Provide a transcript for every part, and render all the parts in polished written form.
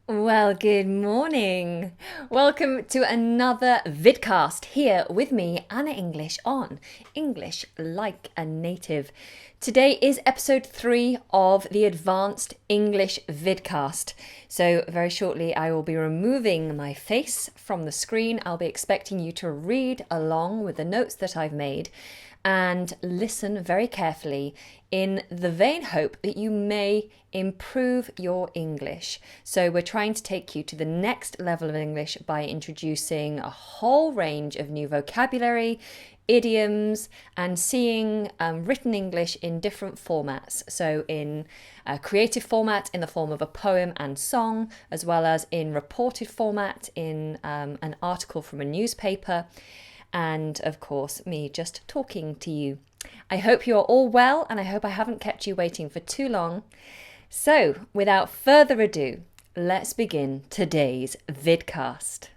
Well, good morning. Welcome to another vidcast here with me, Anna English, on English Like a Native. Today is episode 3 of the Advanced English vidcast. So, very shortly, I will be removing my face from the screen. I'll be expecting you to read along with the notes that I've made and listen very carefully in the vain hope that you may improve your English. So we're trying to take you to the next level of English by introducing a whole range of new vocabulary, idioms, and seeing written English in different formats. So in a creative format in the form of a poem and song, as well as in reported format in an article from a newspaper, and of course me just talking to you. I hope you are all well, and I hope I haven't kept you waiting for too long. So, without further ado, let's begin today's vidcast.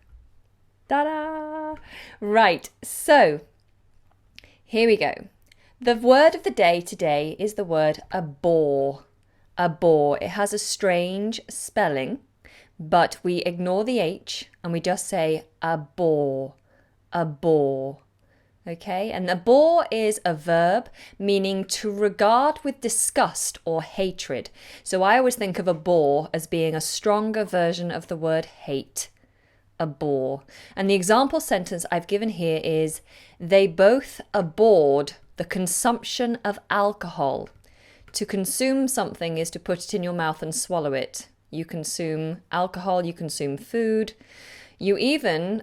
Ta-da! Right, so here we go. The word of the day today is the word abhor. Abhor. It has a strange spelling, but we ignore the H and we just say abhor. Abhor. Okay, and abhor is a verb meaning to regard with disgust or hatred. So I always think of abhor as being a stronger version of the word hate. Abhor. And the example sentence I've given here is, they both abhorred the consumption of alcohol. To consume something is to put it in your mouth and swallow it. You consume alcohol, you consume food. You even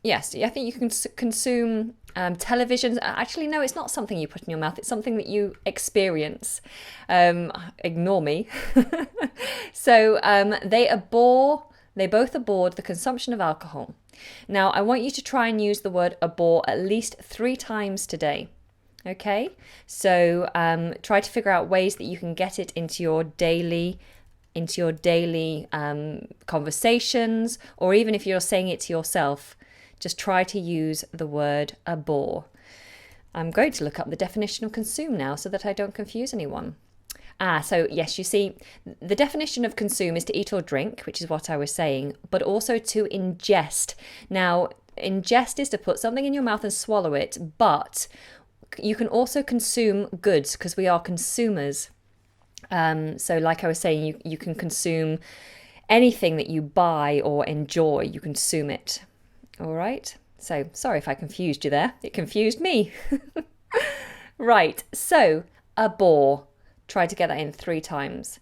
yes, I think you can consume television. Actually, no, it's not something you put in your mouth. It's something that you experience. Ignore me. So they both abhorred the consumption of alcohol. Now, I want you to try and use the word abhor at least 3 times today. Okay? So try to figure out ways that you can get it into your daily conversations, or even if you're saying it to yourself, just try to use the word abhor. I'm going to look up the definition of consume now so that I don't confuse anyone. So yes, you see, the definition of consume is to eat or drink, which is what I was saying, but also to ingest. Now, ingest is to put something in your mouth and swallow it, but you can also consume goods because we are consumers. So like I was saying, you can consume anything that you buy or enjoy, you consume it. All right, so sorry if I confused you there. It confused me. Right, so abhor. Try to get that in 3 times.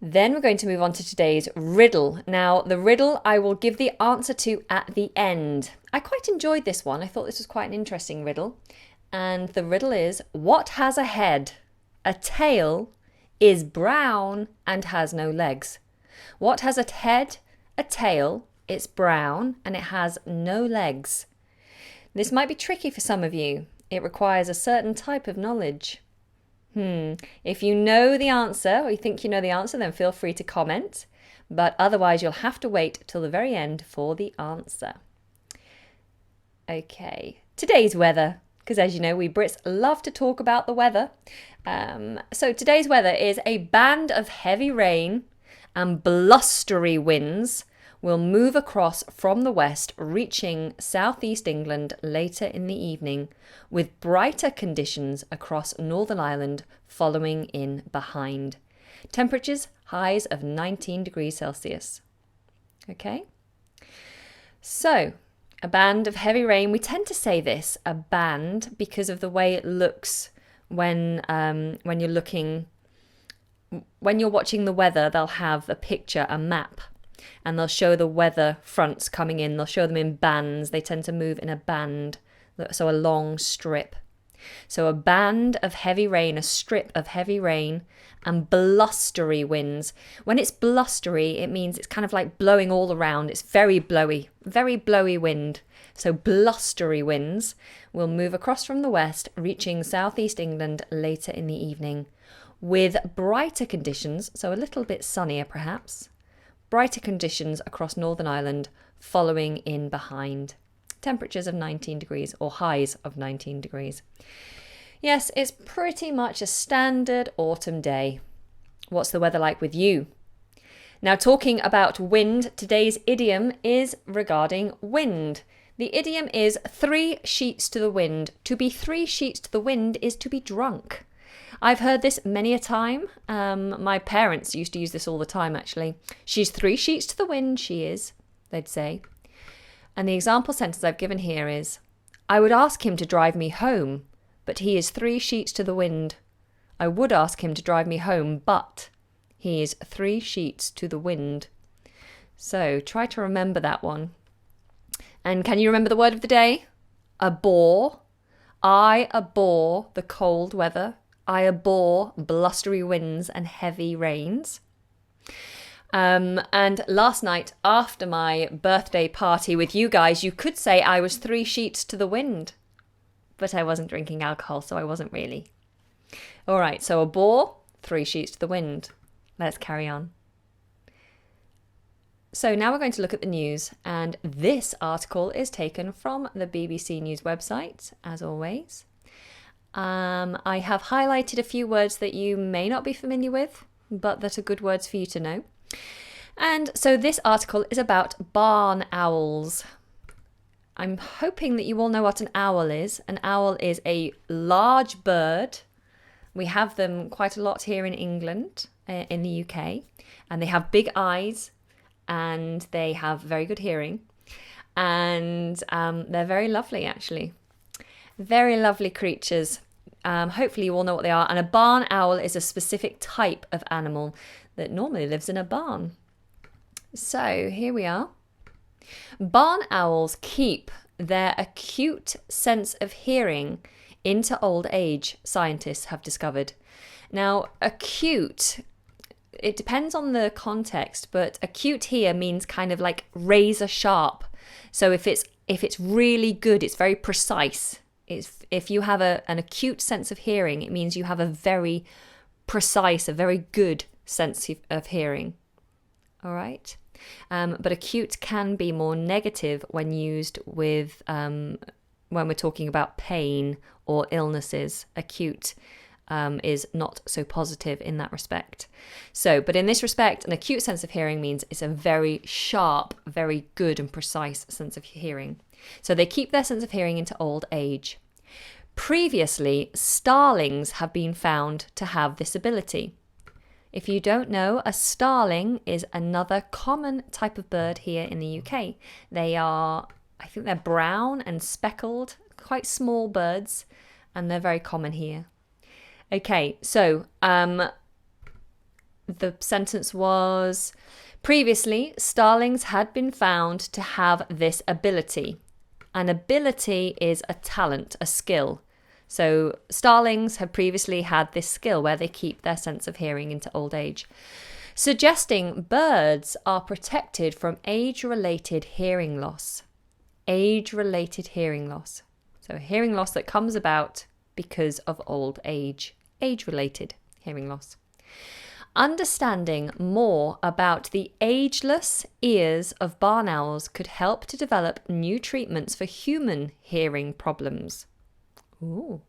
Then we're going to move on to today's riddle. Now, the riddle I will give the answer to at the end. I quite enjoyed this one. I thought this was quite an interesting riddle. And the riddle is, what has a head, a tail, is brown, and has no legs? What has a head, a tail, it's brown, and it has no legs? This might be tricky for some of you. It requires a certain type of knowledge. If you know the answer, or you think you know the answer, then feel free to comment. But otherwise, you'll have to wait till the very end for the answer. Okay, today's weather. Because as you know, we Brits love to talk about the weather. So today's weather is a band of heavy rain and blustery winds will move across from the west, reaching southeast England later in the evening, with brighter conditions across Northern Ireland following in behind. Temperatures highs of 19 degrees Celsius. Okay? So, a band of heavy rain. We tend to say this, a band, because of the way it looks when you're watching the weather. They'll have a picture, a map, and they'll show the weather fronts coming in. They'll show them in bands. They tend to move in a band, so a long strip. So a band of heavy rain, a strip of heavy rain, and blustery winds. When it's blustery, it means it's kind of like blowing all around. It's very blowy wind. So blustery winds will move across from the west, reaching southeast England later in the evening, with brighter conditions, so a little bit sunnier perhaps, brighter conditions across Northern Ireland following in behind. Temperatures of 19 degrees or highs of 19 degrees. Yes, it's pretty much a standard autumn day. What's the weather like with you? Now, talking about wind, today's idiom is regarding wind. The idiom is 3 sheets to the wind. To be 3 sheets to the wind is to be drunk. I've heard this many a time. My parents used to use this all the time, actually. She's 3 sheets to the wind, she is, they'd say. And the example sentence I've given here is, I would ask him to drive me home, but he is 3 sheets to the wind. I would ask him to drive me home, but he is 3 sheets to the wind. So try to remember that one. And can you remember the word of the day? Abhor. I abhor the cold weather. I abhor blustery winds and heavy rains. And last night, after my birthday party with you guys, you could say I was 3 sheets to the wind. But I wasn't drinking alcohol, so I wasn't really. All right, so abhor, 3 sheets to the wind. Let's carry on. So now we're going to look at the news, and this article is taken from the BBC News website, as always. I have highlighted a few words that you may not be familiar with, but that are good words for you to know. And so this article is about barn owls. I'm hoping that you all know what an owl is. An owl is a large bird. We have them quite a lot here in England, in the UK, and they have big eyes and they have very good hearing, and they're very lovely, actually. Very lovely creatures. Hopefully you all know what they are. And a barn owl is a specific type of animal that normally lives in a barn. So here we are. Barn owls keep their acute sense of hearing into old age, scientists have discovered. Now, acute, it depends on the context, but acute here means kind of like razor sharp. So if it's really good, it's very precise. If you have an acute sense of hearing, it means you have a very precise, a very good sense of hearing. All right? But acute can be more negative when used with when we're talking about pain or illnesses. Acute is not so positive in that respect. But in this respect, an acute sense of hearing means it's a very sharp, very good and precise sense of hearing. So they keep their sense of hearing into old age. Previously, starlings have been found to have this ability. If you don't know, a starling is another common type of bird here in the UK. I think they're brown and speckled, quite small birds, and they're very common here. Okay, so the sentence was, previously, starlings had been found to have this ability. An ability is a talent, a skill. So starlings have previously had this skill where they keep their sense of hearing into old age, suggesting birds are protected from age-related hearing loss. Age-related hearing loss. So hearing loss that comes about because of old age. Age-related hearing loss. Understanding more about the ageless ears of barn owls could help to develop new treatments for human hearing problems. Ooh.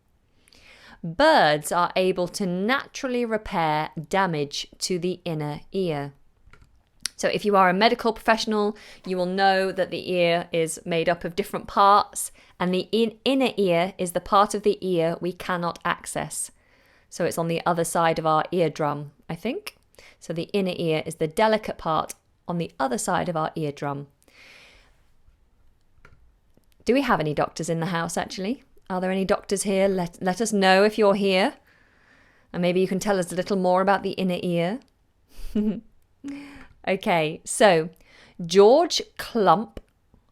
Birds are able to naturally repair damage to the inner ear. So if you are a medical professional, you will know that the ear is made up of different parts, and the inner ear is the part of the ear we cannot access. So it's on the other side of our eardrum, I think. So the inner ear is the delicate part on the other side of our eardrum. Do we have any doctors in the house, actually? Are there any doctors here? Let us know if you're here. And maybe you can tell us a little more about the inner ear. Okay, so George Klump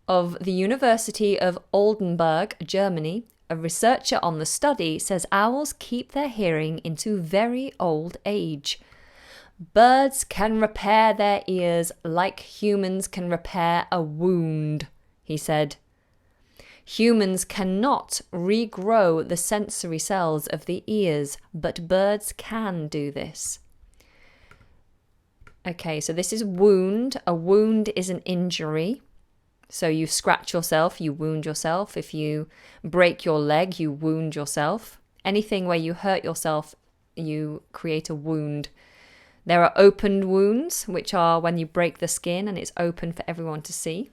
of the University of Oldenburg, Germany, a researcher on the study, says owls keep their hearing into very old age. Birds can repair their ears like humans can repair a wound, he said. Humans cannot regrow the sensory cells of the ears, but birds can do this. Okay, so this is wound. A wound is an injury. So you scratch yourself, you wound yourself. If you break your leg, you wound yourself. Anything where you hurt yourself, you create a wound. There are opened wounds, which are when you break the skin and it's open for everyone to see.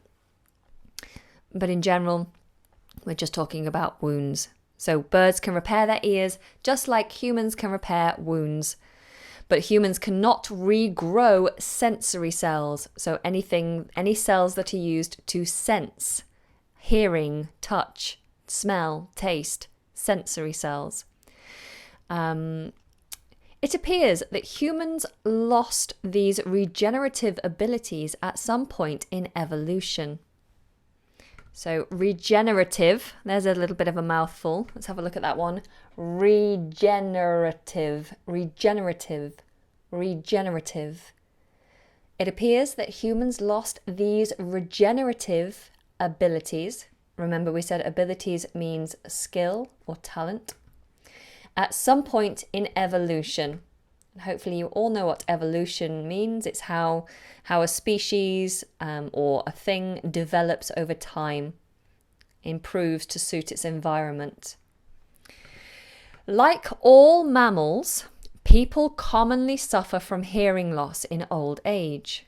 But in general, we're just talking about wounds. So birds can repair their ears just like humans can repair wounds. But humans cannot regrow sensory cells. So any cells that are used to sense, hearing, touch, smell, taste, sensory cells. It appears that humans lost these regenerative abilities at some point in evolution. So regenerative, there's a little bit of a mouthful. Let's have a look at that one. Regenerative. It appears that humans lost these regenerative abilities. Remember, we said abilities means skill or talent. At some point in evolution. Hopefully you all know what evolution means. It's how a species or a thing develops over time, improves to suit its environment. Like all mammals, people commonly suffer from hearing loss in old age.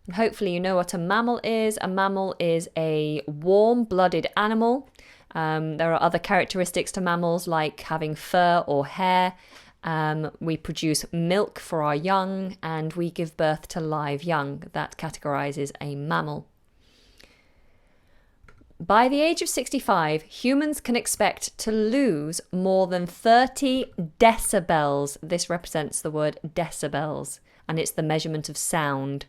And hopefully you know what a mammal is. A mammal is a warm-blooded animal. There are other characteristics to mammals like having fur or hair. We produce milk for our young and we give birth to live young. That categorizes a mammal. By the age of 65, humans can expect to lose more than 30 decibels. This represents the word decibels, and it's the measurement of sound.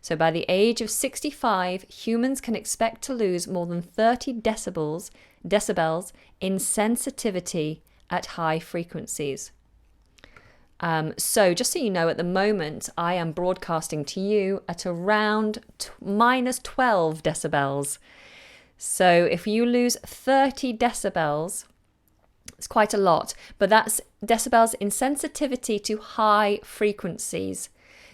So by the age of 65, humans can expect to lose more than 30 decibels in sensitivity at high frequencies. So just so you know, at the moment, I am broadcasting to you at around minus 12 decibels. So if you lose 30 decibels, it's quite a lot, but that's decibels in sensitivity to high frequencies.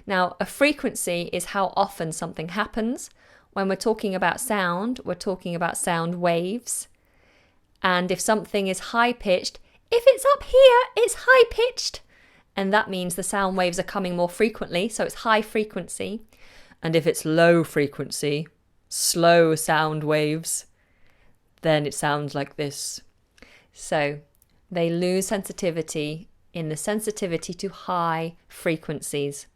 Now, a frequency is how often something happens. When we're talking about sound, we're talking about sound waves. And if something is high-pitched, if it's up here, it's high-pitched. And that means the sound waves are coming more frequently, so it's high frequency. And if it's low frequency, slow sound waves, then it sounds like this. So they lose sensitivity in the sensitivity to high frequencies.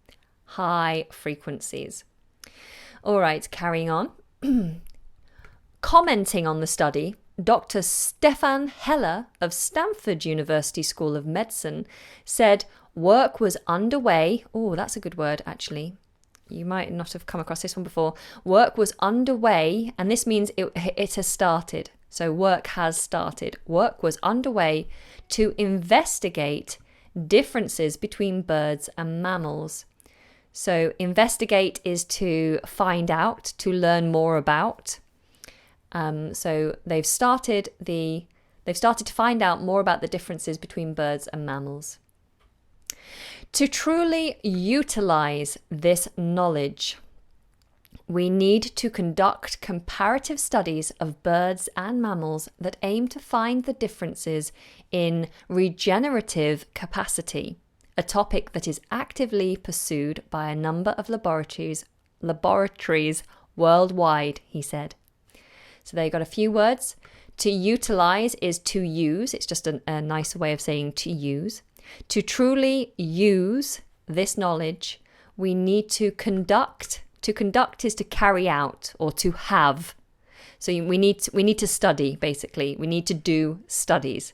High frequencies. All right, carrying on. Commenting on the study, Dr. Stefan Heller of Stanford University School of Medicine said work was underway. Oh, that's a good word, actually. You might not have come across this one before. Work was underway, and this means it has started. So work has started. Work was underway to investigate differences between birds and mammals. So investigate is to find out, to learn more about. So they've started to find out more about the differences between birds and mammals. To truly utilize this knowledge, we need to conduct comparative studies of birds and mammals that aim to find the differences in regenerative capacity, a topic that is actively pursued by a number of laboratories worldwide, he said. So there you got a few words. To utilize is to use. It's just a nicer way of saying to use. To truly use this knowledge, we need to conduct. To conduct is to carry out or to have. So we need to study, basically. We need to do studies.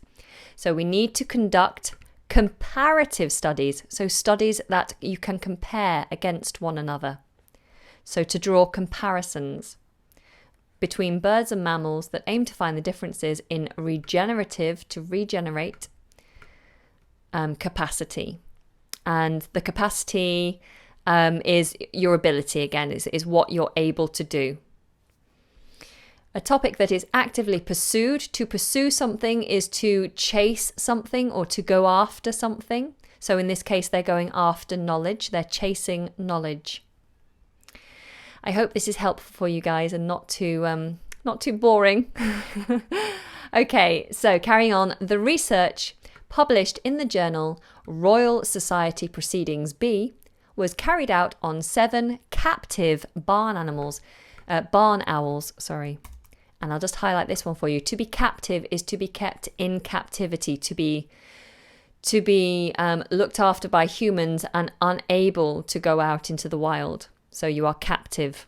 So we need to conduct comparative studies. So studies that you can compare against one another. So to draw comparisons between birds and mammals that aim to find the differences in regenerative, to regenerate, capacity. And the capacity is your ability, again, is what you're able to do. A topic that is actively pursued. To pursue something is to chase something or to go after something. So in this case, they're going after knowledge. They're chasing knowledge. I hope this is helpful for you guys and not too boring. Okay, so carrying on. The research published in the journal Royal Society Proceedings B was carried out on 7 captive barn owls, sorry. And I'll just highlight this one for you. To be captive is to be kept in captivity, to be looked after by humans and unable to go out into the wild. So you are captive.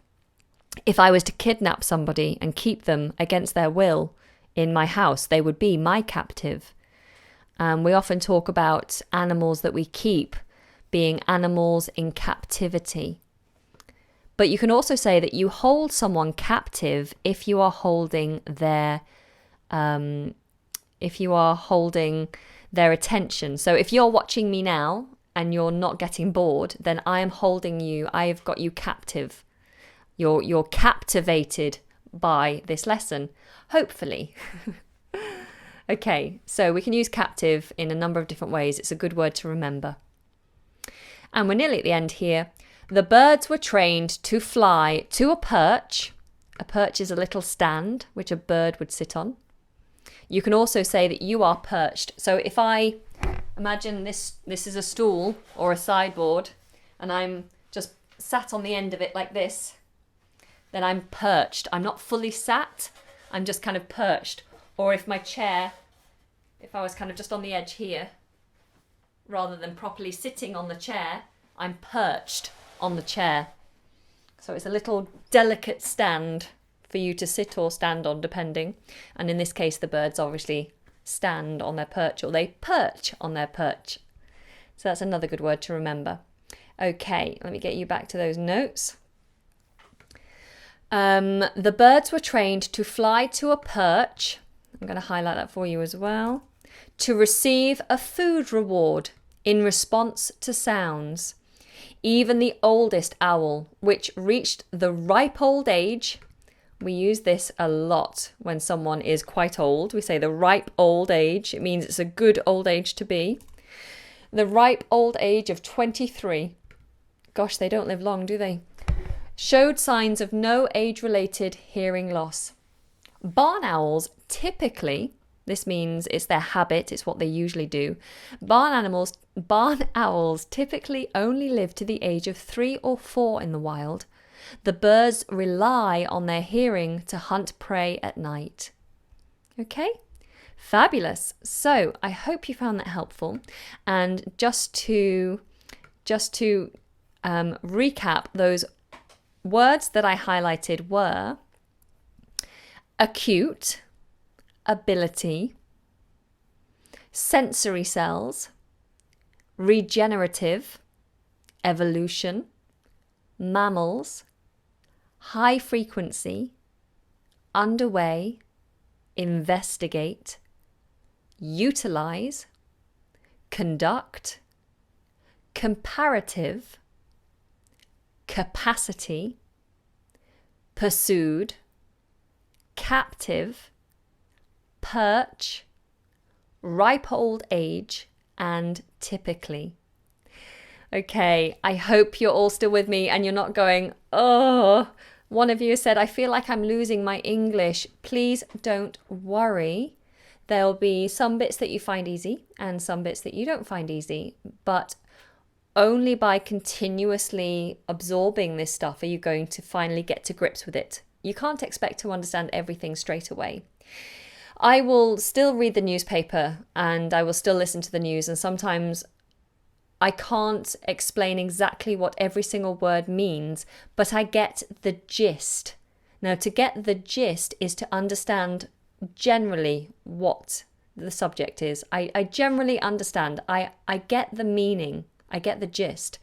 If I was to kidnap somebody and keep them against their will in my house, they would be my captive. We often talk about animals that we keep being animals in captivity. But you can also say that you hold someone captive if you are holding their attention. So if you're watching me now and you're not getting bored, then I am holding you. I have got you captive. You're captivated by this lesson, hopefully. Okay, so we can use captive in a number of different ways. It's a good word to remember. And we're nearly at the end here. The birds were trained to fly to a perch. A perch is a little stand which a bird would sit on. You can also say that you are perched. So if I imagine this is a stool or a sideboard and I'm just sat on the end of it like this, then I'm perched. I'm not fully sat, I'm just kind of perched. Or if I was kind of just on the edge here, rather than properly sitting on the chair, I'm perched on the chair. So it's a little delicate stand for you to sit or stand on, depending. And in this case, the birds obviously stand on their perch, or they perch on their perch. So that's another good word to remember. Okay, let me get you back to those notes. The birds were trained to fly to a perch. I'm going to highlight that for you as well. To receive a food reward in response to sounds. Even the oldest owl, which reached the ripe old age. We use this a lot when someone is quite old. We say the ripe old age. It means it's a good old age to be. The ripe old age of 23. Gosh, they don't live long, do they? Showed signs of no age-related hearing loss. Barn owls typically, this means it's their habit, it's what they usually do. Barn owls typically only live to the age of 3 or 4 in the wild. The birds rely on their hearing to hunt prey at night. Okay, fabulous. So I hope you found that helpful. And just to recap, those words that I highlighted were acute, ability, sensory cells, regenerative, evolution, mammals, high frequency, underway, investigate, utilize, conduct, comparative, capacity, pursued, captive, perch, ripe old age, and typically. Okay, I hope you're all still with me and you're not going, oh, one of you said, I feel like I'm losing my English. Please don't worry. There'll be some bits that you find easy and some bits that you don't find easy, but only by continuously absorbing this stuff are you going to finally get to grips with it. You can't expect to understand everything straight away. I will still read the newspaper and I will still listen to the news, and sometimes I can't explain exactly what every single word means, but I get the gist. Now, to get the gist is to understand generally what the subject is. I generally understand. I get the meaning. I get the gist,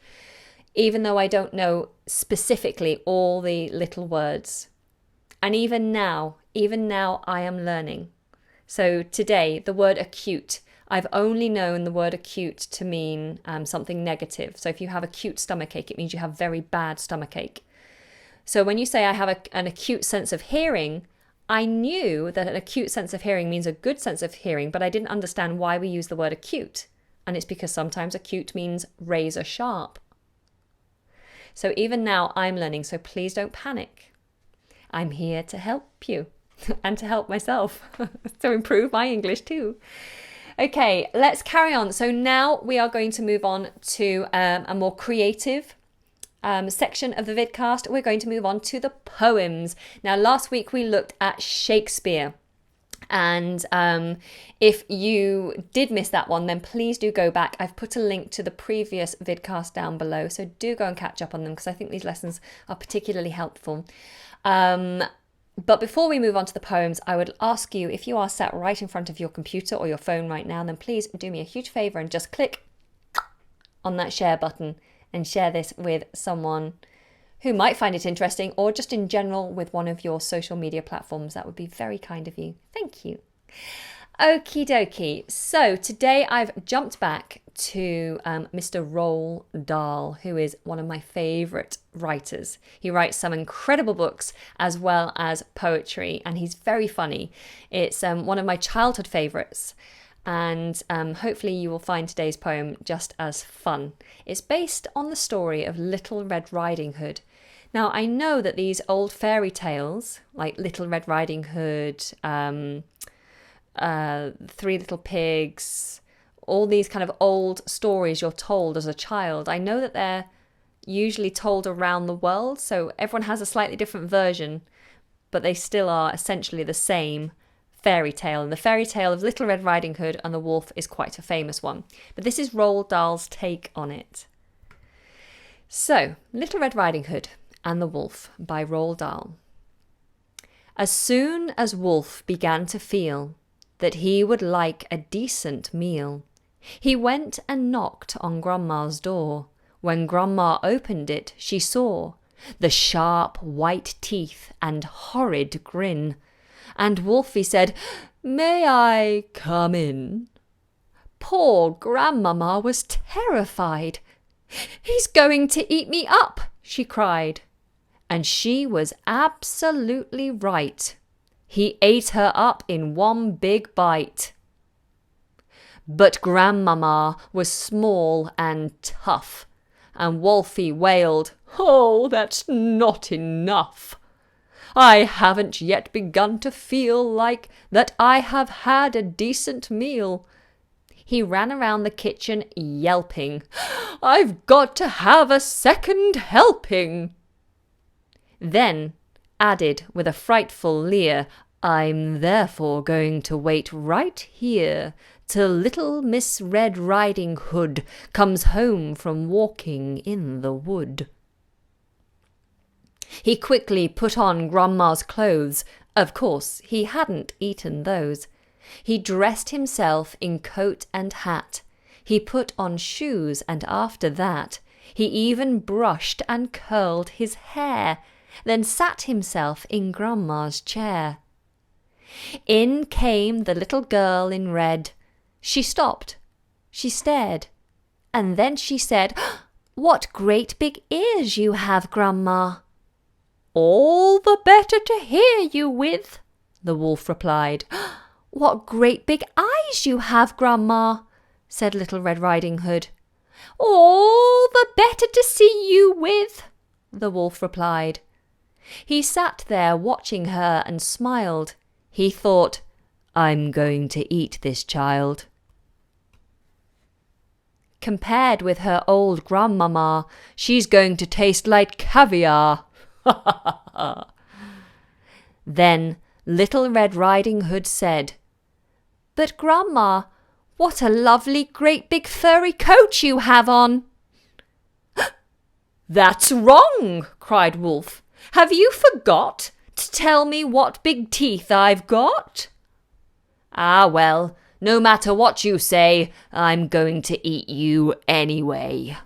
even though I don't know specifically all the little words. And even now I am learning. So today, the word acute, I've only known the word acute to mean something negative. So if you have acute stomachache, it means you have very bad stomachache. So when you say I have an acute sense of hearing, I knew that an acute sense of hearing means a good sense of hearing, but I didn't understand why we use the word acute. And it's because sometimes acute means razor sharp. So even now I'm learning, so please don't panic. I'm here to help you and to help myself to improve my English too. Okay, let's carry on. So now we are going to move on to a more creative section of the vidcast, we're going to move on to the poems. Now, last week we looked at Shakespeare. And if you did miss that one, then please do go back. I've put a link to the previous vidcast down below, so do go and catch up on them because I think these lessons are particularly helpful. But before we move on to the poems, I would ask you, if you are sat right in front of your computer or your phone right now, then please do me a huge favour and just click on that share button and share this with someone who might find it interesting, or just in general with one of your social media platforms. That would be very kind of you. Thank you. Okie dokie. So today I've jumped back to Mr. Roald Dahl, who is one of my favourite writers. He writes some incredible books as well as poetry, and he's very funny. It's one of my childhood favourites. And hopefully you will find today's poem just as fun. It's based on the story of Little Red Riding Hood. Now, I know that these old fairy tales, like Little Red Riding Hood, Three Little Pigs, all these kind of old stories you're told as a child, I know that they're usually told around the world, so everyone has a slightly different version, but they still are essentially the same fairy tale. And the fairy tale of Little Red Riding Hood and the Wolf is quite a famous one. But this is Roald Dahl's take on it. So, Little Red Riding Hood and the Wolf by Roald Dahl. As soon as Wolf began to feel that he would like a decent meal, he went and knocked on Grandma's door. When Grandma opened it, she saw the sharp white teeth and horrid grin. And Wolfie said, "May I come in?" Poor Grandmama was terrified. "He's going to eat me up," she cried. And she was absolutely right. He ate her up in one big bite. But Grandmama was small and tough, and Wolfie wailed, "Oh, that's not enough. I haven't yet begun to feel like that I have had a decent meal." He ran around the kitchen yelping, "I've got to have a second helping." Then added with a frightful leer, "I'm therefore going to wait right here till little Miss Red Riding Hood comes home from walking in the wood." He quickly put on Grandma's clothes. Of course, he hadn't eaten those. He dressed himself in coat and hat. He put on shoes, and after that, he even brushed and curled his hair, then sat himself in Grandma's chair. In came the little girl in red. She stopped. She stared. And then she said, "What great big ears you have, Grandma." "All the better to hear you with," the wolf replied. "What great big eyes you have, Grandma," said Little Red Riding Hood. "All the better to see you with," the wolf replied. He sat there watching her and smiled. He thought, "I'm going to eat this child." Compared with her old grandmama, she's going to taste like caviar. Then Little Red Riding Hood said, "But Grandma, what a lovely great big furry coat you have on." "That's wrong," cried Wolf. "Have you forgot to tell me what big teeth I've got?" "Ah, well, no matter what you say, I'm going to eat you anyway."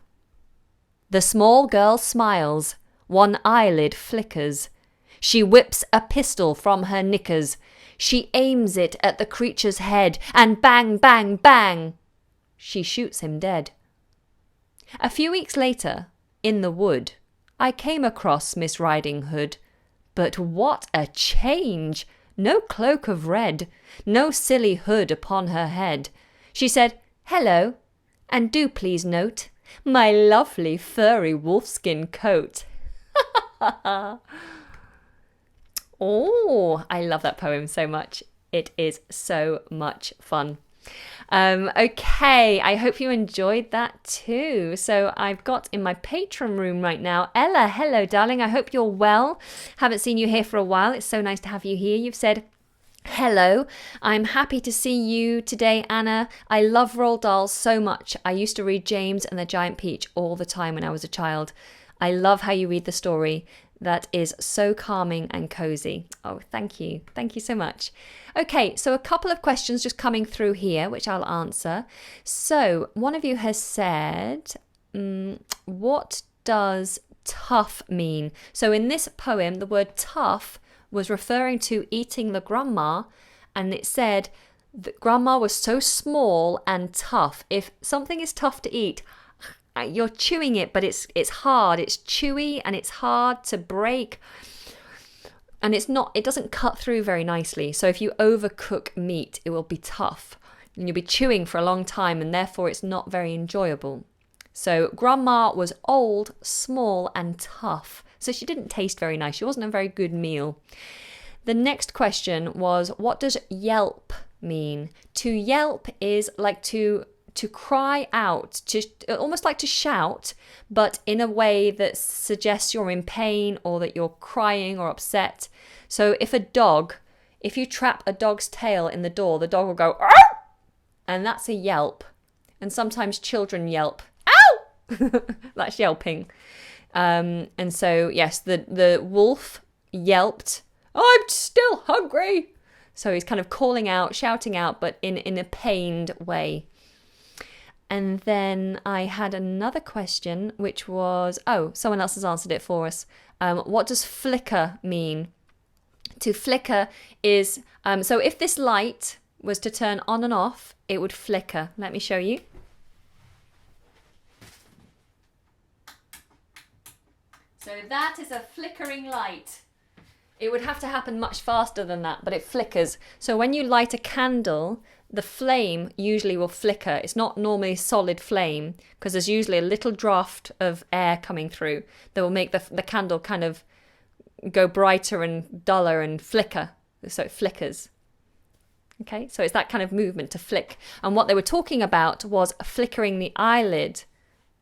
The small girl smiles. One eyelid flickers. She whips a pistol from her knickers. She aims it at the creature's head, and bang, bang, bang! She shoots him dead. A few weeks later, in the wood, I came across Miss Riding Hood. But what a change! No cloak of red, no silly hood upon her head. She said, "Hello, and do please note my lovely furry wolfskin coat." Oh, I love that poem so much. It is so much fun. Okay, I hope you enjoyed that too. So I've got in my Patron room right now, Ella. Hello, darling. I hope you're well. Haven't seen you here for a while. It's so nice to have you here. You've said, hello, I'm happy to see you today, Anna. I love Roald Dahl so much. I used to read James and the Giant Peach all the time when I was a child. I love how you read the story. That is so calming and cozy. Oh, thank you. Thank you so much. Okay, so a couple of questions just coming through here, which I'll answer. So one of you has said, what does tough mean? So in this poem, the word tough was referring to eating the grandma, and it said that grandma was so small and tough. If something is tough to eat, you're chewing it, but it's hard, it's chewy, and it's hard to break, and it doesn't cut through very nicely. So if you overcook meat, it will be tough, and you'll be chewing for a long time, and therefore it's not very enjoyable. So grandma was old, small, and tough, so she didn't taste very nice. She wasn't a very good meal. The next question was, what does yelp mean? To yelp is like to cry out, almost like to shout, but in a way that suggests you're in pain or that you're crying or upset. So if you trap a dog's tail in the door, the dog will go, "Ow!" And that's a yelp. And sometimes children yelp, "Ow!" That's yelping. And so, yes, the wolf yelped, "I'm still hungry." So he's kind of calling out, shouting out, but in a pained way. And then I had another question, which was, someone else has answered it for us. What does flicker mean? To flicker is, so if this light was to turn on and off, it would flicker. Let me show you. So that is a flickering light. It would have to happen much faster than that, but it flickers. So when you light a candle, the flame usually will flicker. It's not normally solid flame because there's usually a little draft of air coming through that will make the candle kind of go brighter and duller and flicker. So it flickers. Okay, so it's that kind of movement to flick. And what they were talking about was flickering the eyelid.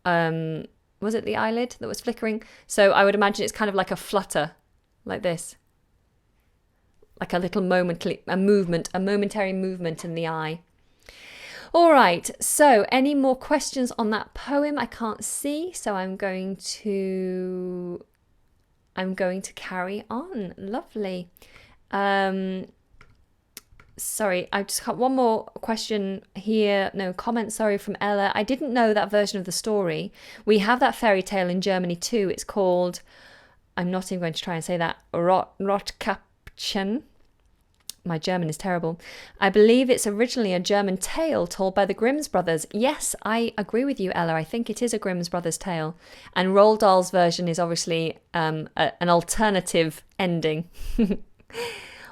Was it the eyelid that was flickering? So I would imagine it's kind of like a flutter, like this. Like a little momentary movement in the eye. All right, so any more questions on that poem? I can't see, so I'm going to carry on. Lovely. Sorry, I just got one more question here. No comment, sorry, from Ella. I didn't know that version of the story. We have that fairy tale in Germany too. It's called, I'm not even going to try and say that, Rotkäppchen. My German is terrible. I believe it's originally a German tale told by the Grimm's brothers. Yes, I agree with you, Ella. I think it is a Grimm's brothers tale. And Roald Dahl's version is obviously an alternative ending.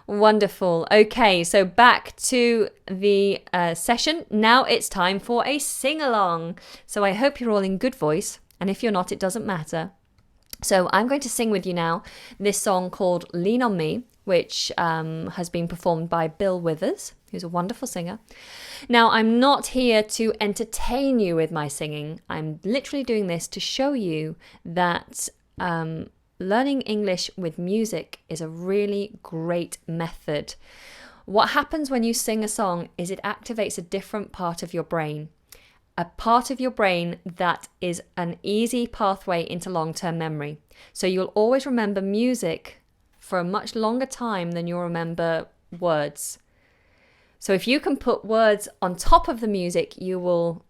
Wonderful. Okay, so back to the session. Now it's time for a sing-along. So I hope you're all in good voice. And if you're not, it doesn't matter. So I'm going to sing with you now this song called Lean on Me, which has been performed by Bill Withers, who's a wonderful singer. Now, I'm not here to entertain you with my singing. I'm literally doing this to show you that learning English with music is a really great method. What happens when you sing a song is it activates a different part of your brain. A part of your brain that is an easy pathway into long-term memory. So you'll always remember music for a much longer time than you'll remember words. So if you can put words on top of the music, you will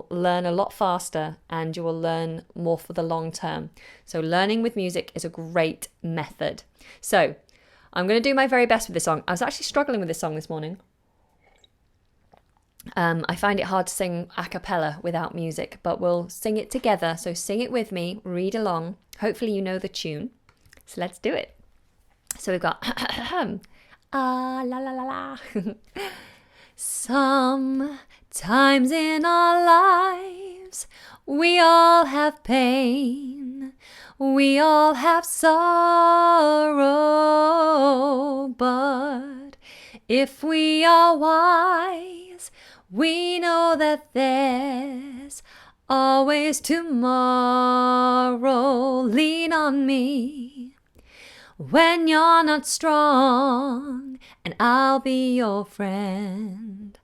learn a lot faster and you will learn more for the long term. So learning with music is a great method. So I'm going to do my very best with this song. I was actually struggling with this song this morning. I find it hard to sing a cappella without music, but we'll sing it together. So sing it with me, read along. Hopefully you know the tune. So let's do it. So we've got ah la la la la. Sometimes in our lives we all have pain, we all have sorrow, but if we are wise, days. We know that there's always tomorrow. Lean on me when you're not strong, and I'll be your friend.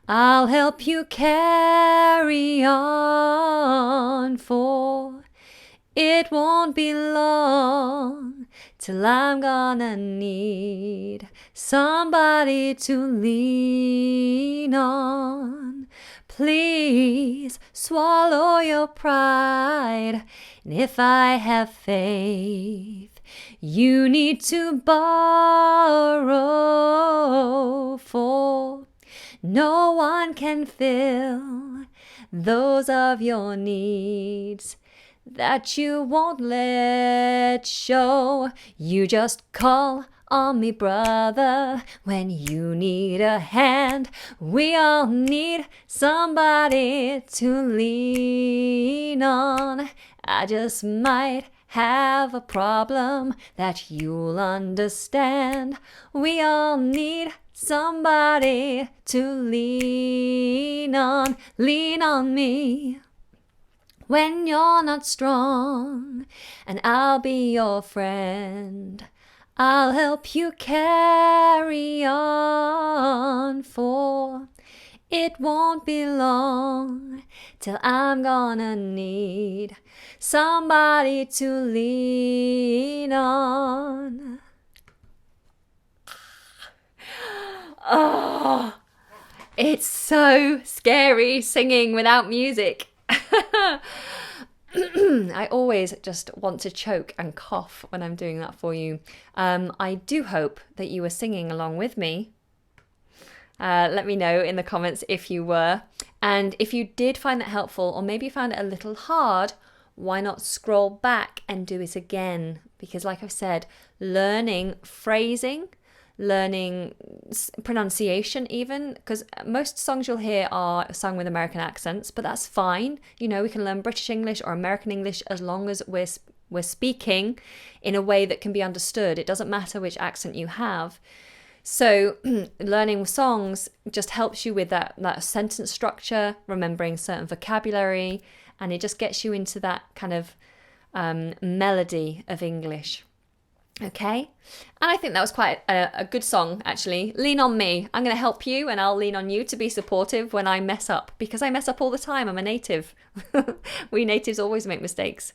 I'll help you carry on, for it won't be long till I'm gonna need somebody to lean on. Please swallow your pride, and if I have faith, you need to borrow, for no one can fill those of your needs that you won't let show. You just call on me, brother, when you need a hand. We all need somebody to lean on. I just might have a problem that you'll understand. We all need somebody to lean on. Lean on me when you're not strong, and I'll be your friend. I'll help you carry on, for it won't be long till I'm gonna need somebody to lean on. Oh, it's so scary singing without music. I always just want to choke and cough when I'm doing that for you. I do hope that you were singing along with me. Let me know in the comments if you were. And if you did find that helpful, or maybe you found it a little hard, why not scroll back and do it again? Because like I've said, learning phrasing, learning pronunciation even, because most songs you'll hear are sung with American accents, but that's fine. You know, we can learn British English or American English as long as we're speaking in a way that can be understood. It doesn't matter which accent you have. So learning songs just helps you with that sentence structure, remembering certain vocabulary, and it just gets you into that kind of melody of English. Okay, and I think that was quite a good song, actually. Lean on me. I'm going to help you, and I'll lean on you to be supportive when I mess up, because I mess up all the time. I'm a native. We natives always make mistakes.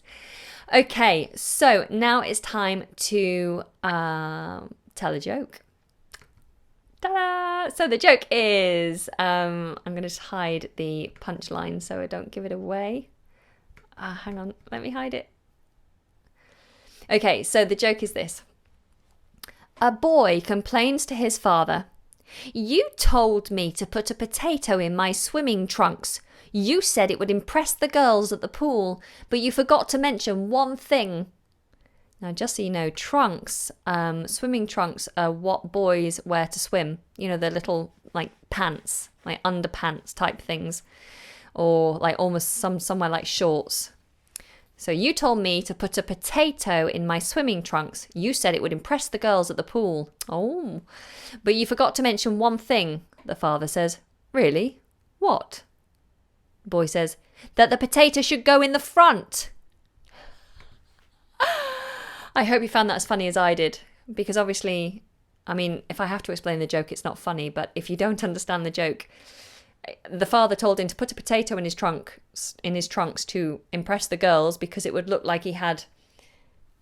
Okay, so now it's time to tell a joke. Ta-da! So the joke is, I'm going to just hide the punchline so I don't give it away. Hang on, let me hide it. Okay, so the joke is this. A boy complains to his father, "You told me to put a potato in my swimming trunks. You said it would impress the girls at the pool, but you forgot to mention one thing." Now, just so you know, trunks, swimming trunks are what boys wear to swim. You know, the little, like, pants, like underpants type things, or like almost somewhere like shorts. So you told me to put a potato in my swimming trunks. You said it would impress the girls at the pool. Oh, but you forgot to mention one thing, the father says. Really? What? The boy says, that the potato should go in the front. I hope you found that as funny as I did, because obviously, I mean, if I have to explain the joke, it's not funny, but if you don't understand the joke, the father told him to put a potato in his trunks to impress the girls, because it would look like he had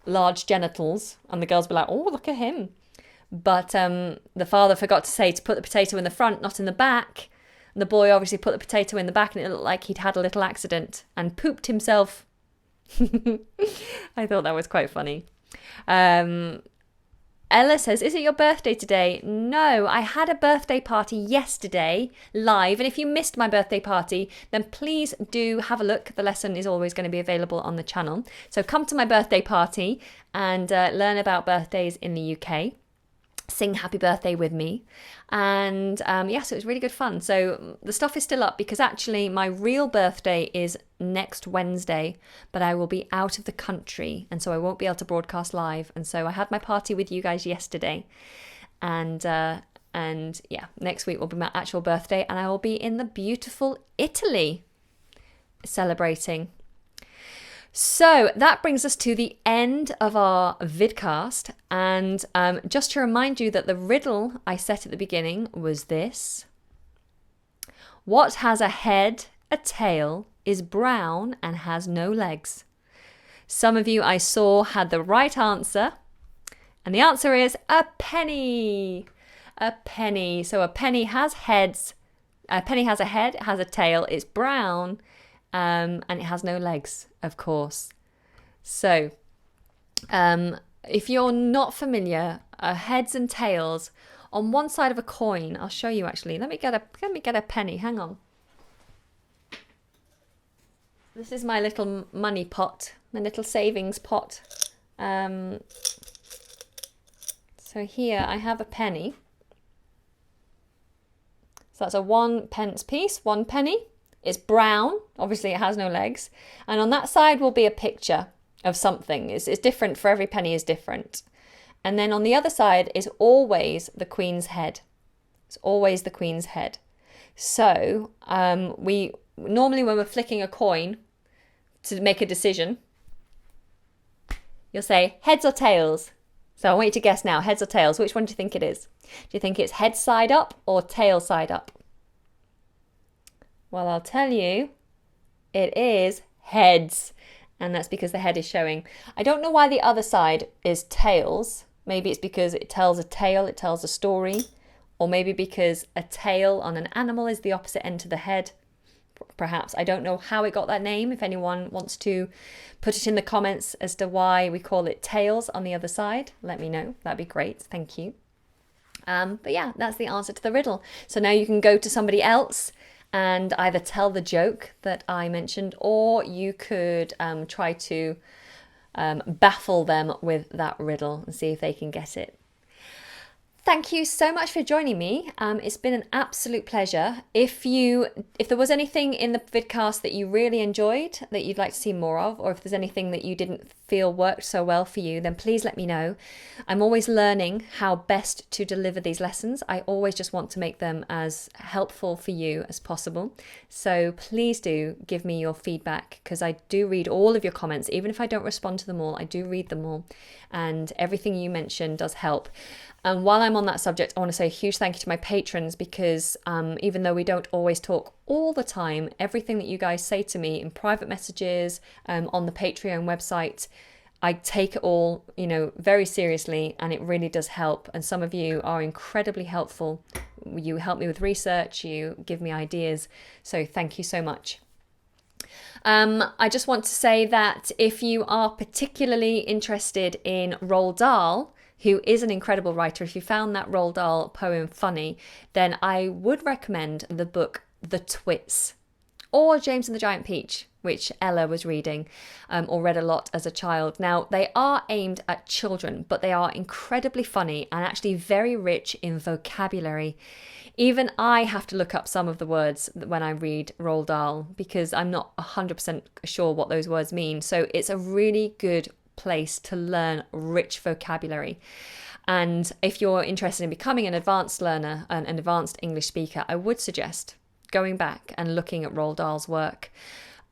large genitals, and the girls would be like, "Oh, look at him." But the father forgot to say to put the potato in the front, not in the back. And the boy obviously put the potato in the back, and it looked like he'd had a little accident and pooped himself. I thought that was quite funny. Ella says, "Is it your birthday today?" No, I had a birthday party yesterday live. And if you missed my birthday party, then please do have a look. The lesson is always going to be available on the channel. So come to my birthday party and learn about birthdays in the UK. Sing happy birthday with me. And yes, it was really good fun. So the stuff is still up, because actually my real birthday is next Wednesday, but I will be out of the country, and so I won't be able to broadcast live. And so I had my party with you guys yesterday, and And yeah, next week will be my actual birthday, and I will be in the beautiful Italy celebrating. So that brings us to the end of our vidcast. And just to remind you that the riddle I set at the beginning was this. What has a head, a tail, is brown and has no legs? Some of you I saw had the right answer. And the answer is a penny. A penny. So a penny has heads. A penny has a head, it has a tail, it's brown, and it has no legs, of course. So, if you're not familiar, heads and tails on one side of a coin. I'll show you actually. Let me get a penny. Hang on. This is my little money pot, my little savings pot. So here I have a penny. So that's a 1 pence piece, 1 penny. It's brown, obviously it has no legs. And on that side will be a picture of something. It's different for every penny is different. And then on the other side is always the Queen's head. It's always the Queen's head. So we normally when we're flicking a coin to make a decision, you'll say heads or tails. So I want you to guess now, heads or tails. Which one do you think it is? Do you think it's head side up or tail side up? Well, I'll tell you, it is heads. And that's because the head is showing. I don't know why the other side is tails. Maybe it's because it tells a tale, it tells a story. Or maybe because a tail on an animal is the opposite end to the head. Perhaps. I don't know how it got that name. If anyone wants to put it in the comments as to why we call it tails on the other side, let me know. That'd be great. Thank you. But yeah, that's the answer to the riddle. So now you can go to somebody else and either tell the joke that I mentioned, or you could try to baffle them with that riddle and see if they can get it. Thank you so much for joining me. It's been an absolute pleasure. If there was anything in the vidcast that you really enjoyed that you'd like to see more of, or if there's anything that you didn't feel worked so well for you, then please let me know. I'm always learning how best to deliver these lessons. I always just want to make them as helpful for you as possible. So please do give me your feedback, because I do read all of your comments. Even if I don't respond to them all, I do read them all. And everything you mentioned does help. And while I'm on that subject, I want to say a huge thank you to my patrons, because even though we don't always talk all the time, everything that you guys say to me in private messages, on the Patreon website, I take it all, very seriously, and it really does help. And some of you are incredibly helpful. You help me with research, you give me ideas. So thank you so much. I just want to say that if you are particularly interested in Roald Dahl, who is an incredible writer, if you found that Roald Dahl poem funny, then I would recommend the book The Twits, or James and the Giant Peach, which Ella was reading or read a lot as a child. Now, they are aimed at children, but they are incredibly funny and actually very rich in vocabulary. Even I have to look up some of the words when I read Roald Dahl, because I'm not 100% sure what those words mean. So it's a really good place to learn rich vocabulary. And if you're interested in becoming an advanced learner, an advanced English speaker, I would suggest going back and looking at Roald Dahl's work.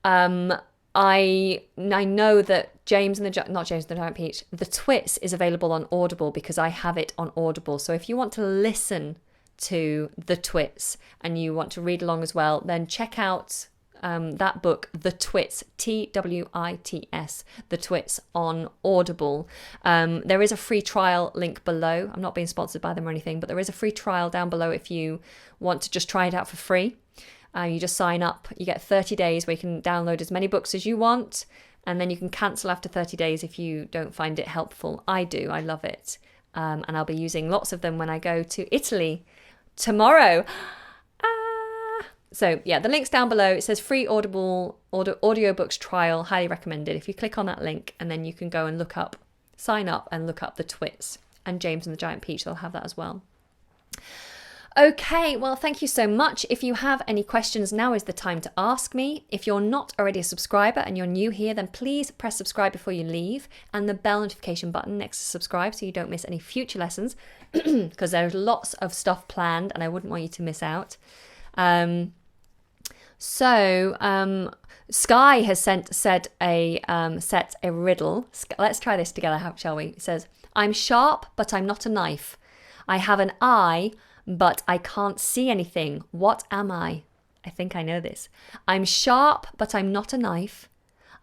I know that not James and the Giant Peach, The Twits is available on Audible, because I have it on Audible. So if you want to listen to The Twits and you want to read along as well, then check out that book, The Twits, TWITS, The Twits, on Audible. There is a free trial link below. I'm not being sponsored by them or anything, but there is a free trial down below if you want to just try it out for free. You just sign up. You get 30 days where you can download as many books as you want, and then you can cancel after 30 days if you don't find it helpful. I do. I love it. And I'll be using lots of them when I go to Italy tomorrow. So yeah, the link's down below. It says free Audible audiobooks trial, highly recommended. If you click on that link, and then you can go and sign up and look up The Twits, and James and the Giant Peach, they'll have that as well. Okay, well, thank you so much. If you have any questions, now is the time to ask me. If you're not already a subscriber and you're new here, then please press subscribe before you leave and the bell notification button next to subscribe so you don't miss any future lessons, because there's lots of stuff planned and I wouldn't want you to miss out. Sky has set a riddle. Let's try this together, shall we? It says, I'm sharp, but I'm not a knife. I have an eye, but I can't see anything. What am I? I think I know this. I'm sharp, but I'm not a knife.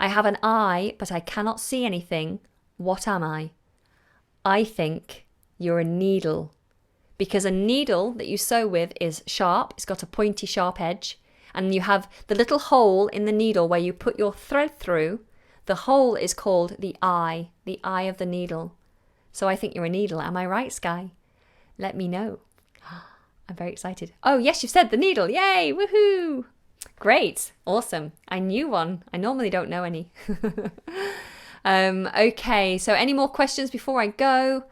I have an eye, but I cannot see anything. What am I? I think you're a needle. Because a needle that you sew with is sharp. It's got a pointy, sharp edge. And you have the little hole in the needle where you put your thread through. The hole is called the eye of the needle. So I think you're a needle. Am I right, Sky? Let me know. I'm very excited. Oh, yes, you've said the needle. Yay, woohoo. Great, awesome. I knew one. I normally don't know any. Okay, so any more questions before I go?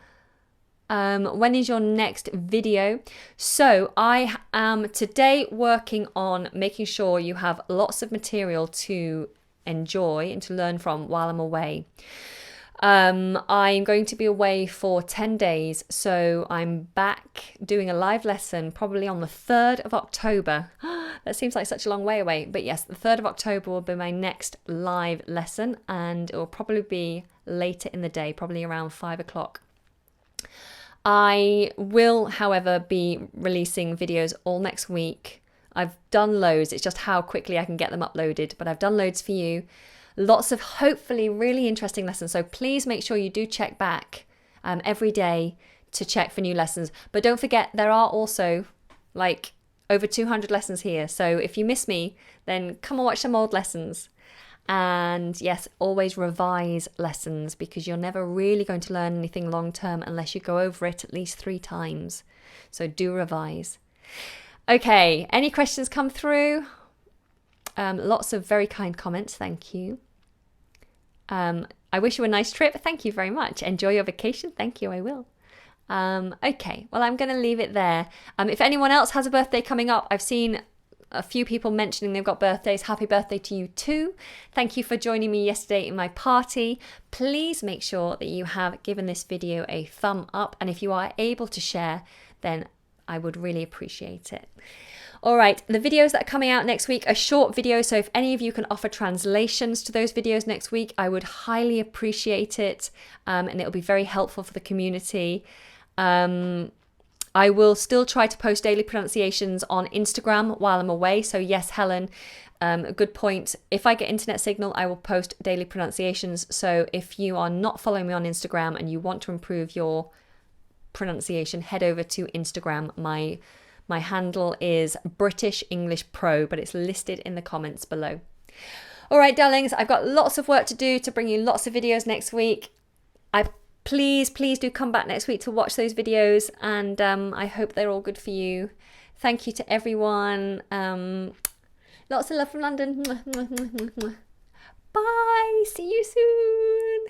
When is your next video? So I am today working on making sure you have lots of material to enjoy and to learn from while I'm away. I'm going to be away for 10 days, so I'm back doing a live lesson probably on the 3rd of October. That seems like such a long way away, but yes, the 3rd of October will be my next live lesson, and it will probably be later in the day, probably around 5 o'clock. I will, however, be releasing videos all next week. I've done loads, it's just how quickly I can get them uploaded, but I've done loads for you. Lots of hopefully really interesting lessons. So please make sure you do check back every day to check for new lessons. But don't forget, there are also like over 200 lessons here. So if you miss me, then come and watch some old lessons. And yes, always revise lessons because you're never really going to learn anything long term unless you go over it at least 3 times. So do revise. Okay, any questions come through? Lots of very kind comments, thank you. I wish you a nice trip. Thank you very much. Enjoy your vacation. Thank you, I will. Okay, well, I'm going to leave it there. If anyone else has a birthday coming up, I've seen a few people mentioning they've got birthdays. Happy birthday to you too. Thank you for joining me yesterday in my party. Please make sure that you have given this video a thumb up. And if you are able to share, then I would really appreciate it. All right, the videos that are coming out next week are short videos, so if any of you can offer translations to those videos next week, I would highly appreciate it, and it'll be very helpful for the community. I will still try to post daily pronunciations on Instagram while I'm away, so yes, Helen, a good point. If I get internet signal, I will post daily pronunciations, so if you are not following me on Instagram and you want to improve your pronunciation, head over to Instagram. My handle is British English Pro, but it's listed in the comments below. All right, darlings, I've got lots of work to do to bring you lots of videos next week. Please do come back next week to watch those videos, and I hope they're all good for you. Thank you to everyone. Lots of love from London. Bye. See you soon.